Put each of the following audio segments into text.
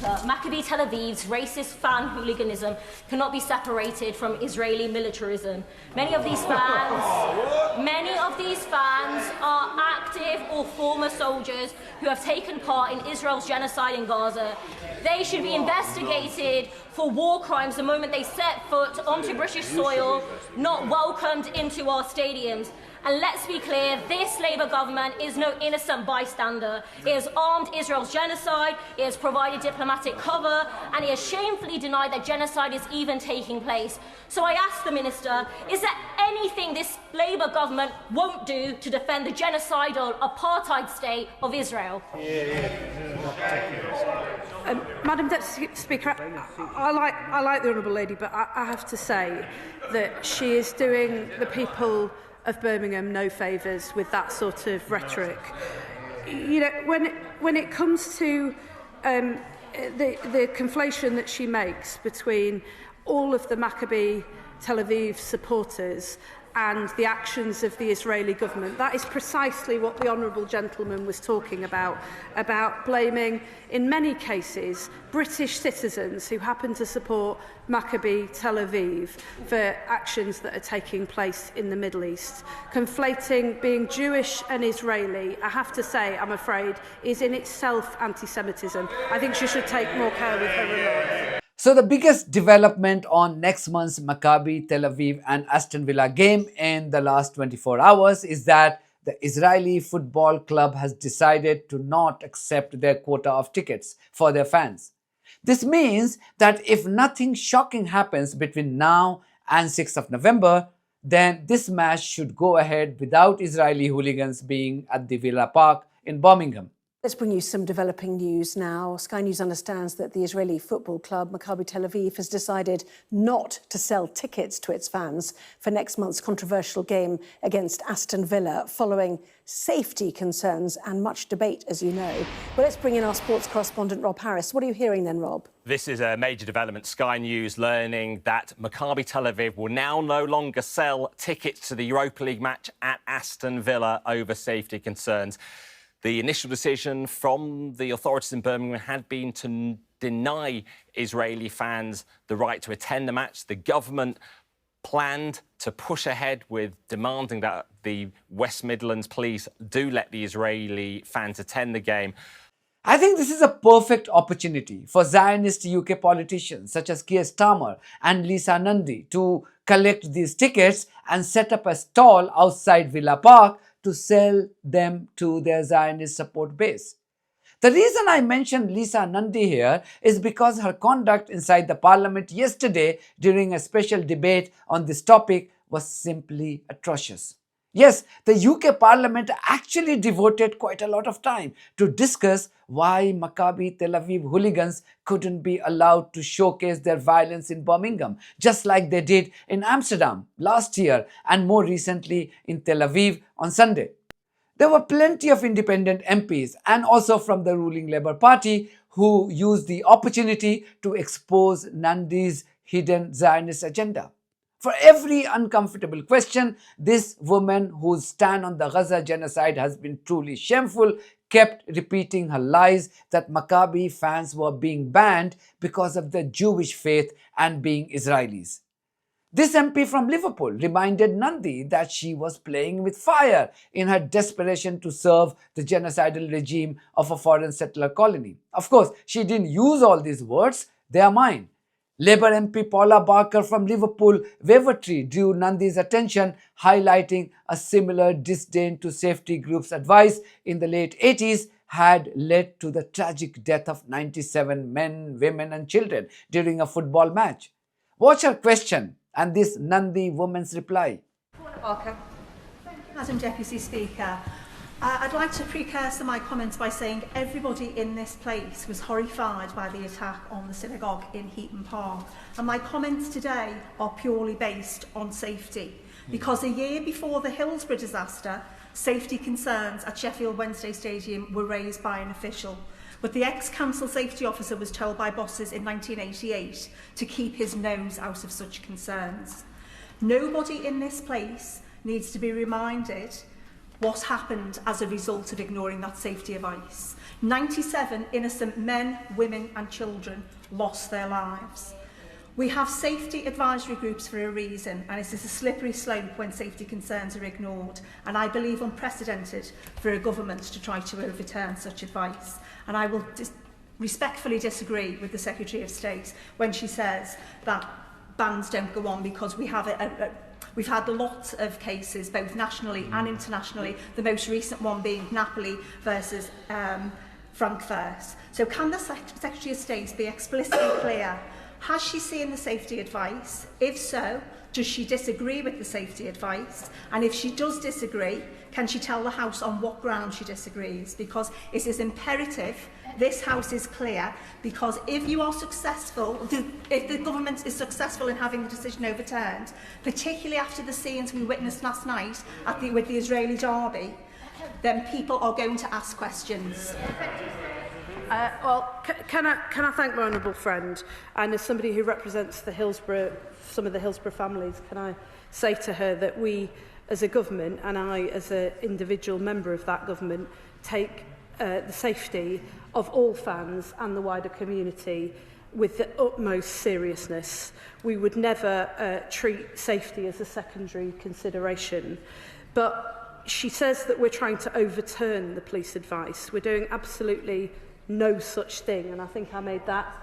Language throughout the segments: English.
Speaker. Maccabi Tel Aviv's racist fan hooliganism cannot be separated from Israeli militarism. Many of these fans are active or former soldiers who have taken part in Israel's genocide in Gaza. They should be investigated for war crimes the moment they set foot onto British soil, not welcomed into our stadiums. And let's be clear, this Labour government is no innocent bystander. It has armed Israel's genocide, it has provided diplomatic cover, and it has shamefully denied that genocide is even taking place. So I ask the Minister, is there anything this Labour government won't do to defend the genocidal apartheid state of Israel? Madam Deputy Speaker, I like the Honourable Lady, but I have to say that she is doing the people of Birmingham no favours with that sort of rhetoric. You know, when it comes to the conflation that she makes between all of the Maccabi Tel Aviv supporters and the actions of the Israeli government, that is precisely what the honourable gentleman was talking about blaming, in many cases, British citizens who happen to support Maccabi Tel Aviv for actions that are taking place in the Middle East. Conflating being Jewish and Israeli, I have to say, I'm afraid, is in itself anti-Semitism. I think she should take more care with her remarks. So the biggest development on next month's Maccabi Tel Aviv and Aston Villa game in the last 24 hours is that the Israeli football club has decided to not accept their quota of tickets for their fans. This means that if nothing shocking happens between now and 6th of November, then this match should go ahead without Israeli hooligans being at the Villa Park in Birmingham. Let's bring you some developing news now. Sky News understands that the Israeli football club Maccabi Tel Aviv has decided not to sell tickets to its fans for next month's controversial game against Aston Villa, following safety concerns and much debate, as you know. Well, let's bring in our sports correspondent, Rob Harris. What are you hearing then, Rob? This is a major development. Sky News learning that Maccabi Tel Aviv will now no longer sell tickets to the Europa League match at Aston Villa over safety concerns. The initial decision from the authorities in Birmingham had been to deny Israeli fans the right to attend the match. The government planned to push ahead with demanding that the West Midlands police do let the Israeli fans attend the game. I think this is a perfect opportunity for Zionist UK politicians such as Keir Starmer and Lisa Nandy to collect these tickets and set up a stall outside Villa Park to sell them to their Zionist support base. The reason I mentioned Lisa Nandy here is because her conduct inside the parliament yesterday during a special debate on this topic was simply atrocious. Yes, the UK Parliament actually devoted quite a lot of time to discuss why Maccabi Tel Aviv hooligans couldn't be allowed to showcase their violence in Birmingham, just like they did in Amsterdam last year and more recently in Tel Aviv on Sunday. There were plenty of independent MPs and also from the ruling Labour Party who used the opportunity to expose Nandy's hidden Zionist agenda. For every uncomfortable question, this woman whose stand on the Gaza genocide has been truly shameful kept repeating her lies that Maccabi fans were being banned because of their Jewish faith and being Israelis. This MP from Liverpool reminded Nandy that she was playing with fire in her desperation to serve the genocidal regime of a foreign settler colony. Of course, she didn't use all these words, they are mine. Labour MP Paula Barker from Liverpool Wavertree drew Nandy's attention, highlighting a similar disdain to safety groups' advice in the late 80s had led to the tragic death of 97 men, women and children during a football match. Watch her question and this Nandy woman's reply. Paula Barker. Thank you, Madam Deputy Speaker. I'd like to precursor my comments by saying everybody in this place was horrified by the attack on the synagogue in Heaton Park. And my comments today are purely based on safety. Because a year before the Hillsborough disaster, safety concerns at Sheffield Wednesday Stadium were raised by an official. But the ex-council safety officer was told by bosses in 1988 to keep his nose out of such concerns. Nobody in this place needs to be reminded what's happened as a result of ignoring that safety advice. 97 innocent men, women and children lost their lives. We have safety advisory groups for a reason, and it is a slippery slope when safety concerns are ignored, and I believe unprecedented for a government to try to overturn such advice. And I will respectfully disagree with the Secretary of State when she says that bans don't go on, because we have we've had a lot of cases, both nationally and internationally, the most recent one being Napoli versus Frankfurt. So can the Secretary of State be explicitly clear? Has she seen the safety advice? If so, does she disagree with the safety advice? And if she does disagree, can she tell the House on what ground she disagrees? Because it is imperative this House is clear, because if you are successful, if the government is successful in having the decision overturned, particularly after the scenes we witnessed last night with the Israeli derby, then people are going to ask questions. Can I thank my honourable friend, and as somebody who represents some of the Hillsborough families, can I say to her that we as a government, and I as an individual member of that government, take the safety of all fans and the wider community with the utmost seriousness. We would never treat safety as a secondary consideration. But she says that we're trying to overturn the police advice. We're doing absolutely no such thing, and I think I made that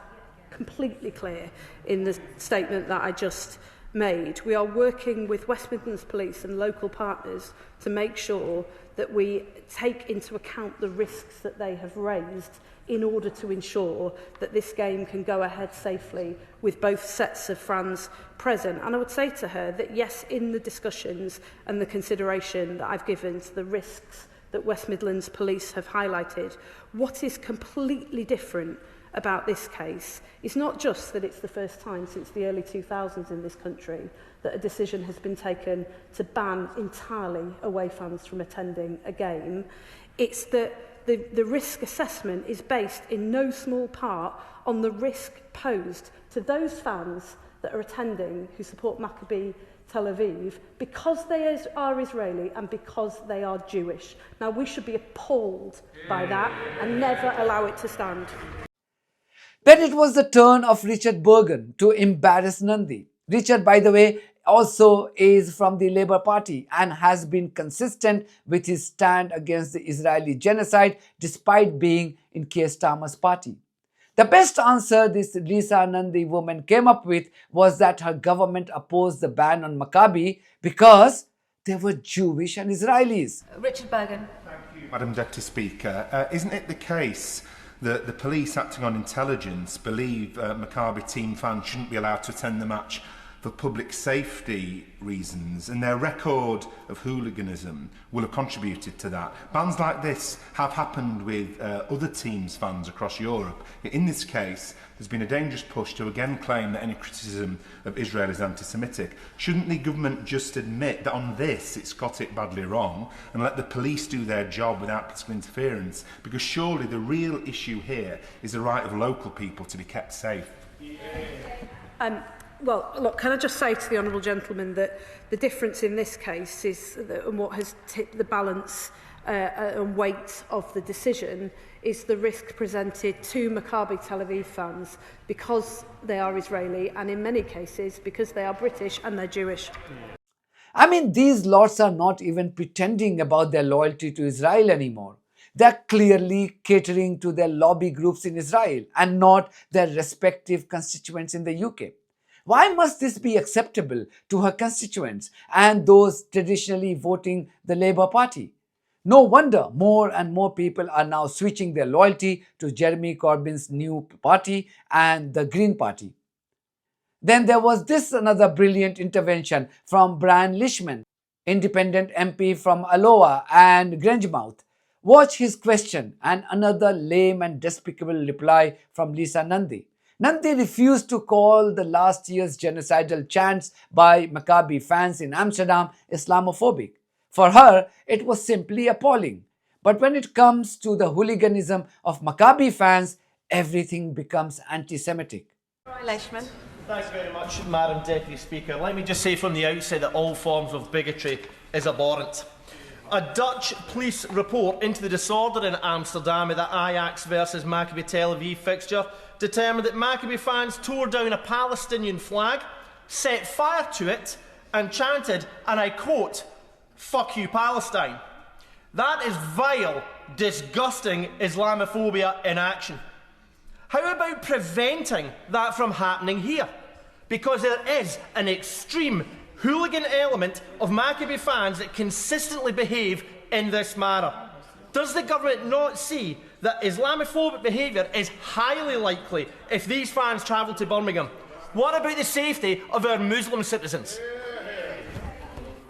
completely clear in the statement that I just made. We are working with West Midlands Police and local partners to make sure that we take into account the risks that they have raised in order to ensure that this game can go ahead safely with both sets of fans present. And I would say to her that yes, in the discussions and the consideration that I've given to the risks that West Midlands Police have highlighted, what is completely different about this case is not just that it's the first time since the early 2000s in this country that a decision has been taken to ban entirely away fans from attending a game. It's that the risk assessment is based in no small part on the risk posed to those fans that are attending who support Maccabi Tel Aviv because they are Israeli and because they are Jewish. Now, we should be appalled by that and never allow it to stand. Then it was the turn of Richard Burgon to embarrass Nandy. Richard, by the way, also is from the Labour Party and has been consistent with his stand against the Israeli genocide despite being in Keir Starmer's party. The best answer this Lisa Nandy woman came up with was that her government opposed the ban on Maccabi because they were Jewish and Israelis. Richard Burgon. Thank you, Madam Deputy Speaker. Isn't it the case that the police acting on intelligence believe Maccabi team fans shouldn't be allowed to attend the match for public safety reasons, and their record of hooliganism will have contributed to that? Bans like this have happened with other teams' fans across Europe. In this case, there's been a dangerous push to again claim that any criticism of Israel is anti-Semitic. Shouldn't the government just admit that on this it's got it badly wrong and let the police do their job without political interference? Because surely the real issue here is the right of local people to be kept safe. Well, look, can I just say to the honourable gentleman that the difference in this case is and what has tipped the balance and weight of the decision is the risk presented to Maccabi Tel Aviv fans because they are Israeli and in many cases because they are British and they're Jewish. I mean, these lots are not even pretending about their loyalty to Israel anymore. They're clearly catering to their lobby groups in Israel and not their respective constituents in the UK. Why must this be acceptable to her constituents and those traditionally voting the Labour Party? No wonder more and more people are now switching their loyalty to Jeremy Corbyn's new party and the Green Party. Then there was this another brilliant intervention from Brian Lishman, independent MP from Alloa and Grangemouth. Watch his question and another lame and despicable reply from Lisa Nandy. Nandy refused to call the last year's genocidal chants by Maccabi fans in Amsterdam Islamophobic. For her, it was simply appalling. But when it comes to the hooliganism of Maccabi fans, everything becomes anti-Semitic. Leishman. Thanks very much, Madam Deputy Speaker. Let me just say from the outset that all forms of bigotry is abhorrent. A Dutch police report into the disorder in Amsterdam at the Ajax versus Maccabi Tel Aviv fixture determined that Maccabi fans tore down a Palestinian flag, set fire to it and chanted, and I quote, "Fuck you, Palestine." That is vile, disgusting Islamophobia in action. How about preventing that from happening here? Because there is an extreme hooligan element of Maccabi fans that consistently behave in this manner. Does the government not see that Islamophobic behaviour is highly likely if these fans travel to Birmingham? What about the safety of our Muslim citizens?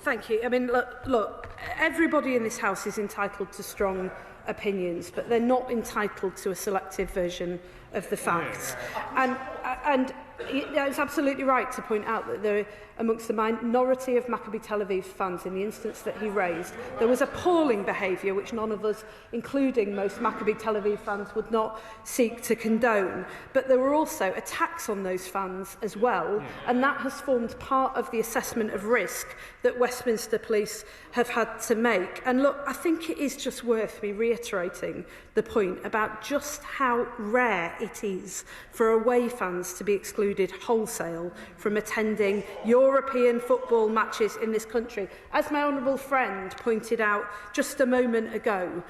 Thank you. I mean, look, everybody in this House is entitled to strong opinions, but they're not entitled to a selective version of the facts. And it's absolutely right to point out that there, amongst the minority of Maccabi Tel Aviv fans, in the instance that he raised, there was appalling behaviour which none of us, including most Maccabi Tel Aviv fans, would not seek to condone. But there were also attacks on those fans as well, and that has formed part of the assessment of risk that Westminster Police have had to make. And look, I think it is just worth me reiterating the point about just how rare it is for away fans to be excluded wholesale from attending European football matches in this country. As my honourable friend pointed out just a moment ago,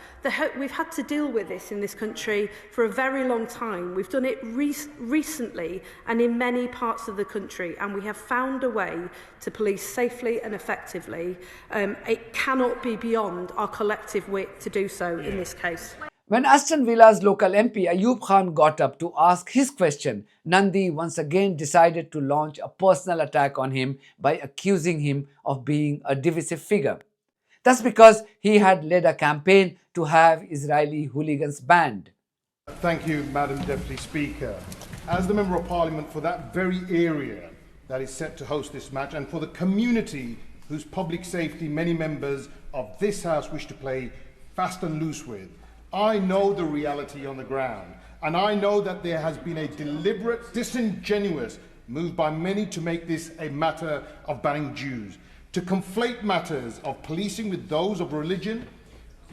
we've had to deal with this in this country for a very long time. We've done it recently and in many parts of the country, and we have found a way to police safely and effectively. It cannot be beyond our collective wit to do so in this case. When Aston Villa's local MP Ayub Khan got up to ask his question, Nandy once again decided to launch a personal attack on him by accusing him of being a divisive figure. That's because he had led a campaign to have Israeli hooligans banned. Thank you, Madam Deputy Speaker. As the Member of Parliament for that very area that is set to host this match, and for the community whose public safety many members of this House wish to play fast and loose with, I know the reality on the ground, and I know that there has been a deliberate, disingenuous move by many to make this a matter of banning Jews, to conflate matters of policing with those of religion.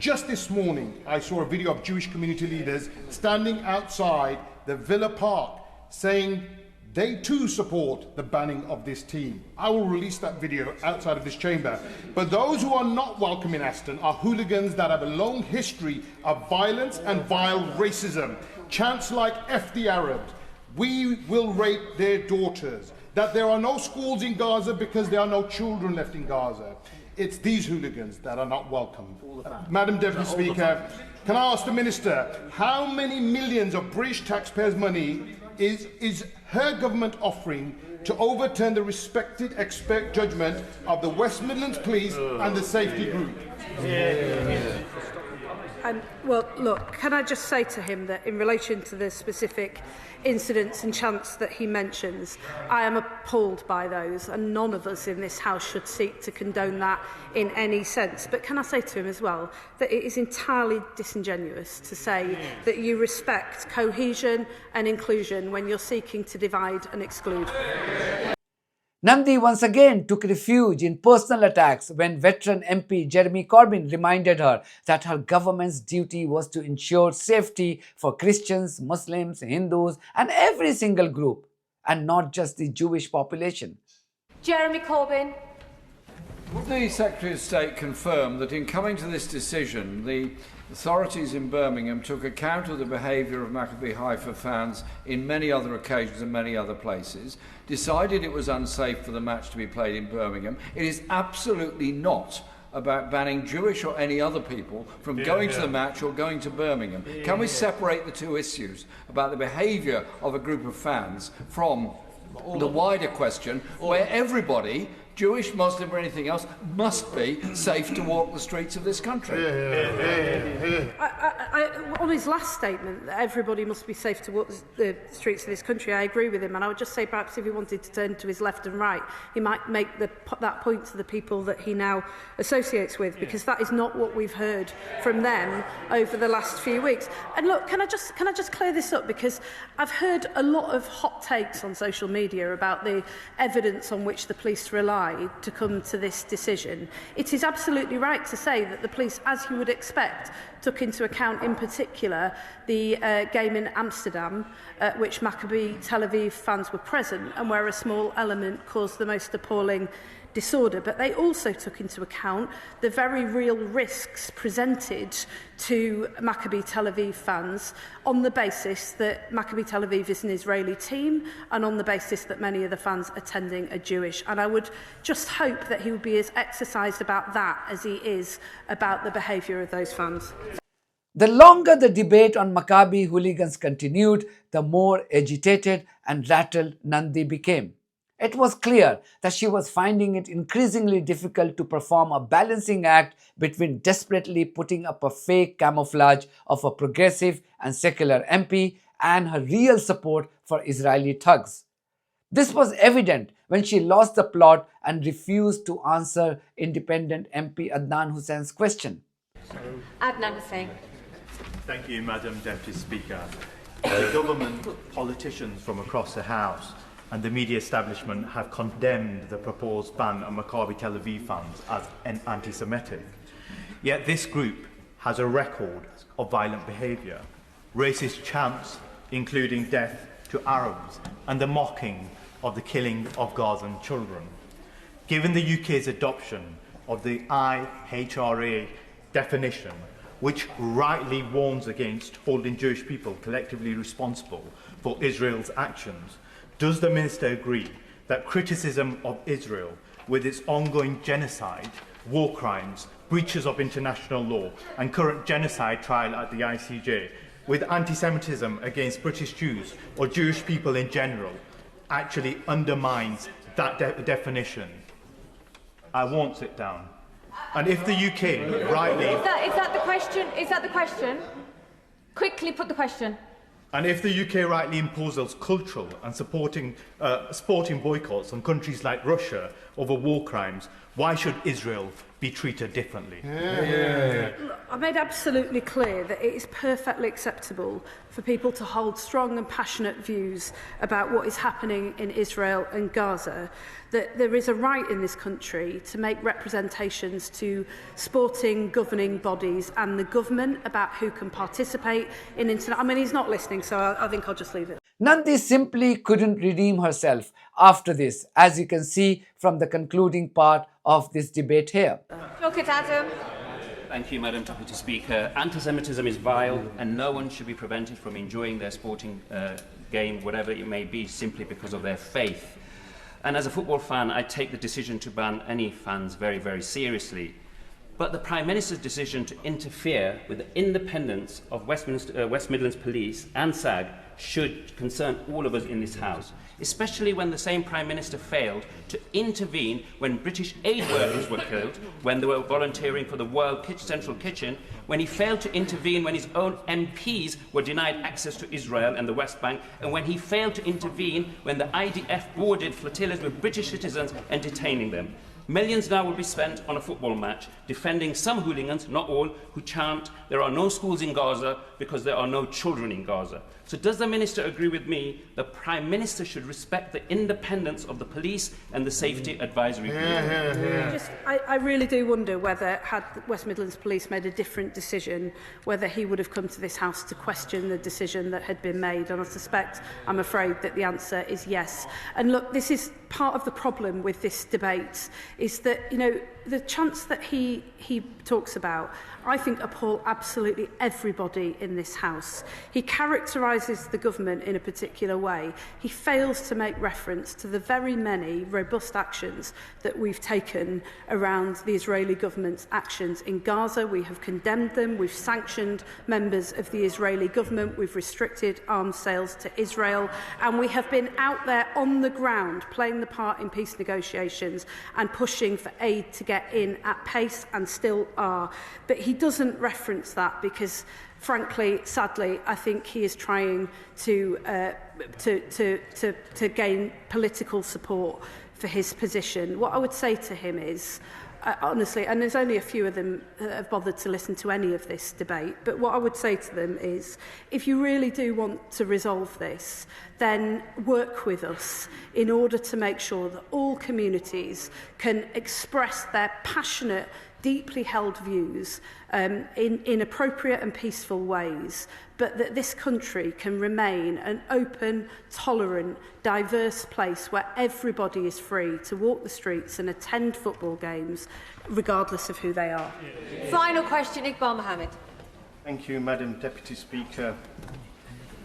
Just this morning, I saw a video of Jewish community leaders standing outside the Villa Park saying they too support the banning of this team. I will release that video outside of this chamber. But those who are not welcome in Aston are hooligans that have a long history of violence and vile racism. Chants like F the Arabs, we will rape their daughters, that there are no schools in Gaza because there are no children left in Gaza. It's these hooligans that are not welcome. Madam Deputy Speaker, can I ask the Minister, how many millions of British taxpayers' money is her government offering to overturn the respected expert judgment of the West Midlands Police and the Safety Group? Well, look, can I just say to him that in relation to the specific incidents and chants that he mentions, I am appalled by those, and none of us in this House should seek to condone that in any sense. But can I say to him as well that it is entirely disingenuous to say that you respect cohesion and inclusion when you're seeking to divide and exclude. Nandy once again took refuge in personal attacks when veteran MP Jeremy Corbyn reminded her that her government's duty was to ensure safety for Christians, Muslims, Hindus and every single group, and not just the Jewish population. Jeremy Corbyn. Would the Secretary of State confirm that in coming to this decision, the authorities in Birmingham took account of the behaviour of Maccabi Haifa fans in many other occasions and many other places, decided it was unsafe for the match to be played in Birmingham? It is absolutely not about banning Jewish or any other people from going to the match or going to Birmingham. Can we separate the two issues about the behaviour of a group of fans from the wider question where everybody, Jewish, Muslim or anything else, must be safe to walk the streets of this country? On his last statement, that everybody must be safe to walk the streets of this country, I agree with him, and I would just say perhaps if he wanted to turn to his left and right, he might make that point to the people that he now associates with, because that is not what we've heard from them over the last few weeks. And look, can I just clear this up, because I've heard a lot of hot takes on social media about the evidence on which the police rely. decide to come to this decision, it is absolutely right to say that the police, as you would expect, took into account in particular the game in Amsterdam, at which Maccabi Tel Aviv fans were present and where a small element caused the most appalling disorder. But they also took into account the very real risks presented to Maccabi Tel Aviv fans on the basis that Maccabi Tel Aviv is an Israeli team and on the basis that many of the fans attending are Jewish. And I would just hope that he would be as exercised about that as he is about the behaviour of those fans. The longer the debate on Maccabi hooligans continued, the more agitated and rattled Nandy became. It was clear that she was finding it increasingly difficult to perform a balancing act between desperately putting up a fake camouflage of a progressive and secular MP and her real support for Israeli thugs. This was evident when she lost the plot and refused to answer independent MP Adnan Hussein's question. Adnan Hussein. Thank you, Madam Deputy Speaker. The government, politicians from across the House and the media establishment have condemned the proposed ban on Maccabi Tel Aviv fans as anti-Semitic. Yet this group has a record of violent behaviour, racist chants including death to Arabs and the mocking of the killing of Gazan children. Given the UK's adoption of the IHRA definition, which rightly warns against holding Jewish people collectively responsible for Israel's actions, does the Minister agree that criticism of Israel with its ongoing genocide, war crimes, breaches of international law and current genocide trial at the ICJ, with anti-Semitism against British Jews or Jewish people in general, actually undermines that definition? I won't sit down. And if the UK rightly... Is that the question? Is that the question? Quickly put the question. And if the UK rightly imposes cultural and sporting boycotts on countries like Russia over war crimes, why should Israel be treated differently? I made absolutely clear that it is perfectly acceptable for people to hold strong and passionate views about what is happening in Israel and Gaza, that there is a right in this country to make representations to sporting governing bodies and the government about who can participate in internet. I mean, he's not listening, so I think I'll just leave it. Nandy simply couldn't redeem herself after this, as you can see from the concluding part of this debate here. Look at Adam. Thank you, Madam Deputy Speaker. Anti-Semitism is vile and no one should be prevented from enjoying their sporting game, whatever it may be, simply because of their faith. And as a football fan, I take the decision to ban any fans very, very seriously. But the Prime Minister's decision to interfere with the independence of West Midlands Police and SAG should concern all of us in this House, especially when the same Prime Minister failed to intervene when British aid workers were killed, when they were volunteering for the World Central Kitchen, when he failed to intervene when his own MPs were denied access to Israel and the West Bank, and when he failed to intervene when the IDF boarded flotillas with British citizens and detaining them. Millions now will be spent on a football match defending some hooligans, not all, who chant there are no schools in Gaza because there are no children in Gaza. So does the Minister agree with me the Prime Minister should respect the independence of the police and the Safety Advisory Group? I really do wonder whether, had West Midlands Police made a different decision, whether he would have come to this House to question the decision that had been made. And I suspect, I'm afraid, that the answer is yes. And look, this is part of the problem with this debate, is that, you know, the chants that he talks about, I think, appall absolutely everybody in this House. He characterises the government in a particular way. He fails to make reference to the very many robust actions that we've taken around the Israeli government's actions in Gaza. We have condemned them. We've sanctioned members of the Israeli government. We've restricted arms sales to Israel. And we have been out there on the ground playing the part in peace negotiations and pushing for aid to get in at pace, and still are. But he doesn't reference that because, frankly, sadly, I think he is trying to gain political support for his position. What I would say to him is, honestly, and there's only a few of them that have bothered to listen to any of this debate, but what I would say to them is, if you really do want to resolve this, then work with us in order to make sure that all communities can express their passionate, deeply held views in appropriate and peaceful ways, but that this country can remain an open, tolerant, diverse place where everybody is free to walk the streets and attend football games, regardless of who they are. Final question, Iqbal Mohammed. Thank you, Madam Deputy Speaker.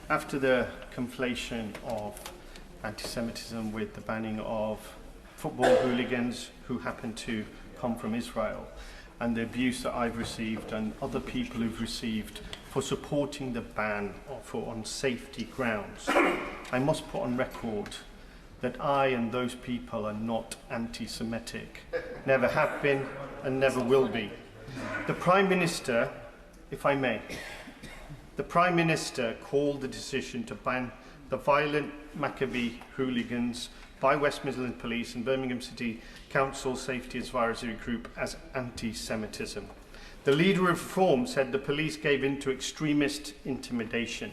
After the conflation of anti-Semitism with the banning of football hooligans who happen to come from Israel, and the abuse that I've received and other people who've received for supporting the ban on safety grounds, I must put on record that I and those people are not anti-Semitic, never have been and never will be. The Prime Minister, if I may, the Prime Minister called the decision to ban the violent Maccabi hooligans by West Midlands Police and Birmingham City Council Safety Advisory Group as anti-Semitism. The leader of Reform said the police gave in to extremist intimidation.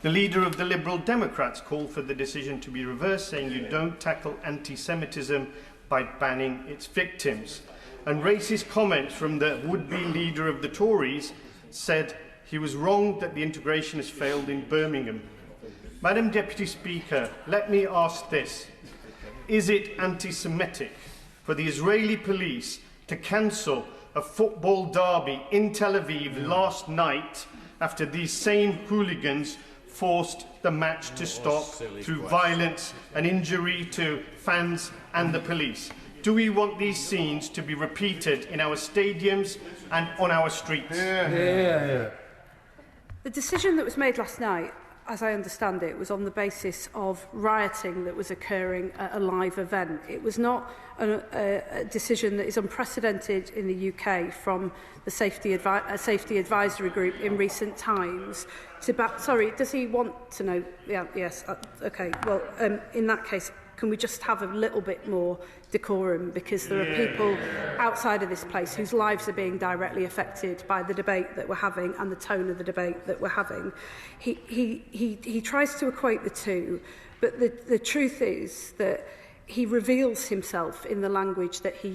The leader of the Liberal Democrats called for the decision to be reversed, saying you don't tackle anti-Semitism by banning its victims. And racist comments from the would-be leader of the Tories said he was wrong that the integration has failed in Birmingham. Madam Deputy Speaker, let me ask this. Is it anti-Semitic for the Israeli police to cancel a football derby in Tel Aviv last night after these same hooligans forced the match to stop through violence and injury to fans and the police? Do we want these scenes to be repeated in our stadiums and on our streets? The decision that was made last night, as I understand it, was on the basis of rioting that was occurring at a live event. It was not a decision that is unprecedented in the UK from the Safety Advisory Group in recent times. Sorry, does he want to know? Yeah, yes. Okay. Well, in that case, can we just have a little bit more decorum, because there are people outside of this place whose lives are being directly affected by the debate that we're having and the tone of the debate that we're having. He tries to equate the two, but the truth is that he reveals himself in the language that he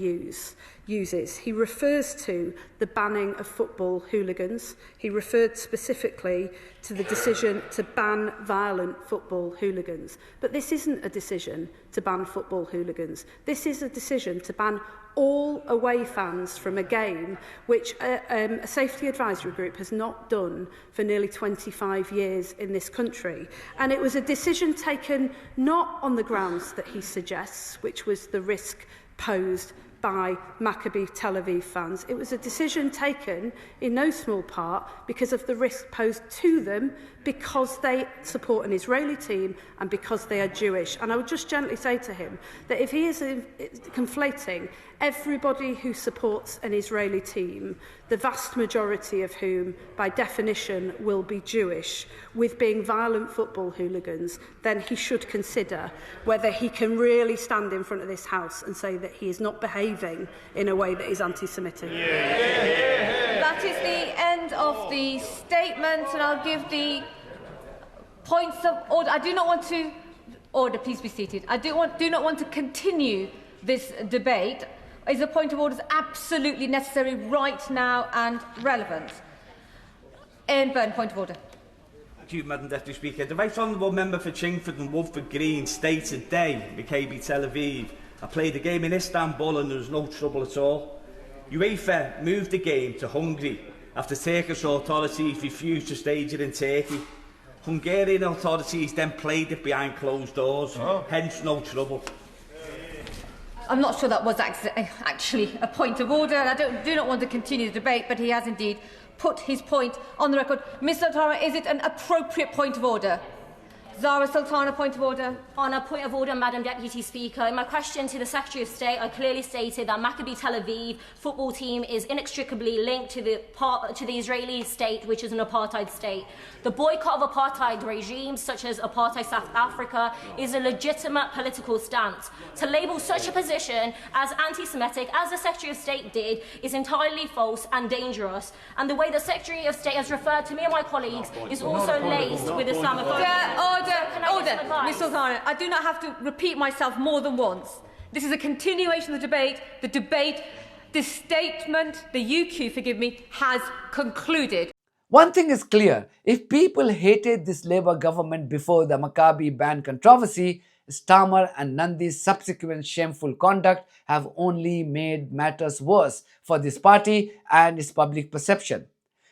uses. He refers to the banning of football hooligans. He referred specifically to the decision to ban violent football hooligans. But this isn't a decision to ban football hooligans. This is a decision to ban all away fans from a game, which a safety advisory group has not done for nearly 25 years in this country. And it was a decision taken not on the grounds that he suggests, which was the risk posed by Maccabi Tel Aviv fans. It was a decision taken in no small part because of the risk posed to them because they support an Israeli team and because they are Jewish. And I would just gently say to him that if he is conflating everybody who supports an Israeli team, the vast majority of whom, by definition, will be Jewish, with being violent football hooligans, then he should consider whether he can really stand in front of this House and say that he is not behaving in a way that is anti-Semitic. That is the end of the statements, and I'll give the points of order. I do not want to... Order, please be seated. I do not want to continue this debate. Is a point of order absolutely necessary right now and relevant? Ian Byrne, point of order. Thank you, Madam Deputy Speaker. The Right Honourable Member for Chingford and Woodford Green stated today, Maccabi Tel Aviv, I played the game in Istanbul and there was no trouble at all. UEFA moved the game to Hungary after Turkish authorities refused to stage it in Turkey. Hungarian authorities then played it behind closed doors, hence no trouble. I'm not sure that was actually a point of order, and I do not want to continue the debate, but he has indeed put his point on the record. Ms Lautaro, is it an appropriate point of order? Zara Sultana, point of order. On a point of order, Madam Deputy Speaker, in my question to the Secretary of State, I clearly stated that Maccabi Tel Aviv football team is inextricably linked to the Israeli state, which is an apartheid state. The boycott of apartheid regimes, such as apartheid South Africa, is a legitimate political stance. To label such a position as anti-Semitic, as the Secretary of State did, is entirely false and dangerous. And the way the Secretary of State has referred to me and my colleagues is also laced with Islamophobia. Order, Ms. Sultana. I do not have to repeat myself more than once. This is a continuation of the debate. The statement, the UQ, forgive me, has concluded. One thing is clear, if people hated this Labour government before the Maccabi ban controversy, Starmer and Nandy's subsequent shameful conduct have only made matters worse for this party and its public perception.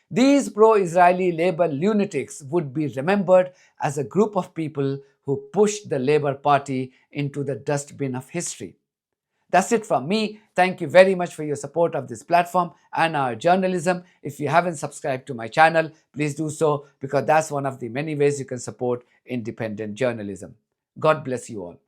These pro-Israeli Labour lunatics would be remembered as a group of people who pushed the Labour Party into the dustbin of history. That's it from me. Thank you very much for your support of this platform and our journalism. If you haven't subscribed to my channel, please do so, because that's one of the many ways you can support independent journalism. God bless you all.